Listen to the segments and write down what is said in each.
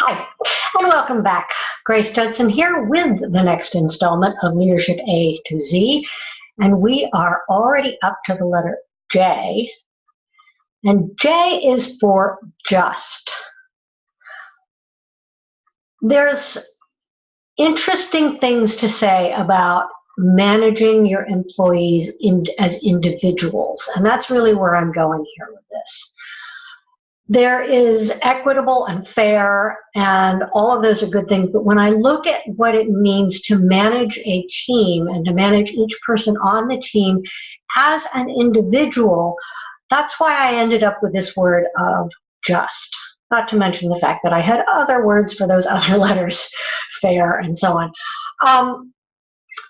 Hi, and welcome back. Grace Judson here with the next installment of Leadership A to Z, and we are already up to the letter J, and J is for just. There's interesting things to say about managing your employees as individuals, and that's really where I'm going here with this. There is equitable and fair, and all of those are good things, but when I look at what it means to manage a team and to manage each person on the team as an individual, that's why I ended up with this word of just, not to mention the fact that I had other words for those other letters, fair and so on.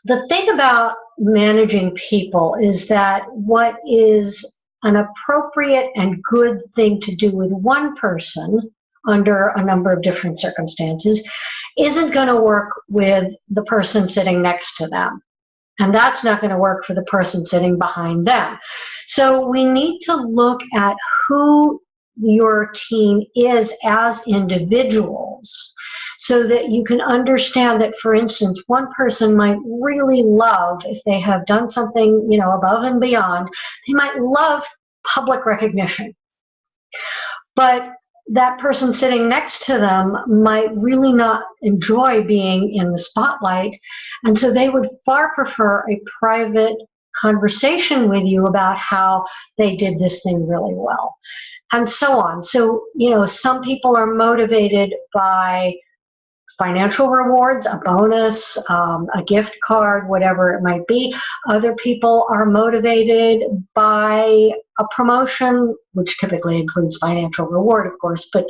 The thing about managing people is that what is an appropriate and good thing to do with one person under a number of different circumstances isn't going to work with the person sitting next to them. And that's not going to work for the person sitting behind them. So we need to look at who your team is as individuals, so that you can understand that, for instance, one person might really love, if they have done something, above and beyond, they might love public recognition. But that person sitting next to them might really not enjoy being in the spotlight, and so they would far prefer a private conversation with you about how they did this thing really well, and so on. So, some people are motivated by financial rewards, a bonus, a gift card, whatever it might be. Other people are motivated by a promotion, which typically includes financial reward, of course, but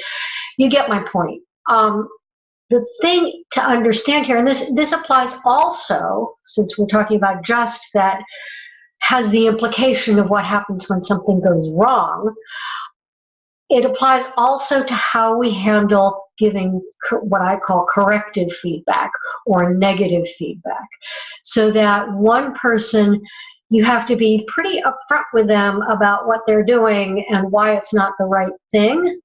you get my point. The thing to understand here, and this applies also, since we're talking about just, that has the implication of what happens when something goes wrong. It applies also to how we handle giving what I call corrective feedback or negative feedback. So that one person, you have to be pretty upfront with them about what they're doing and why it's not the right thing.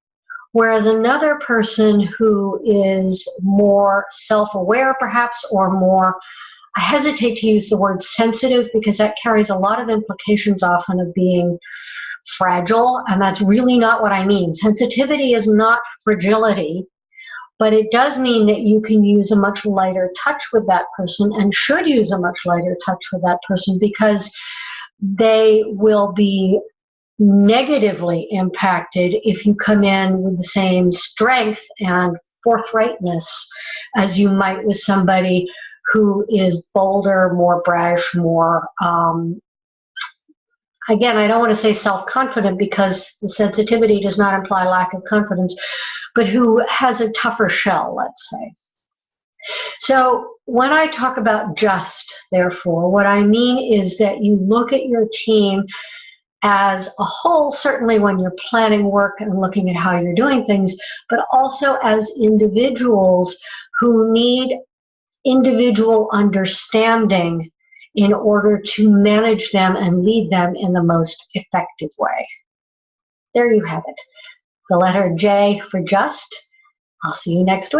Whereas another person who is more self-aware perhaps, or more, I hesitate to use the word sensitive because that carries a lot of implications often of being fragile, and that's really not what I mean. Sensitivity is not fragility, but it does mean that you can use a much lighter touch with that person, and should use a much lighter touch with that person, because they will be negatively impacted if you come in with the same strength and forthrightness as you might with somebody who is bolder, more brash, more again, I don't want to say self-confident, because the sensitivity does not imply lack of confidence, but who has a tougher shell, let's say. So when I talk about just, therefore, what I mean is that you look at your team as a whole, certainly when you're planning work and looking at how you're doing things, but also as individuals who need individual understanding in order to manage them and lead them in the most effective way. There you have it. The letter J for just. I'll see you next week.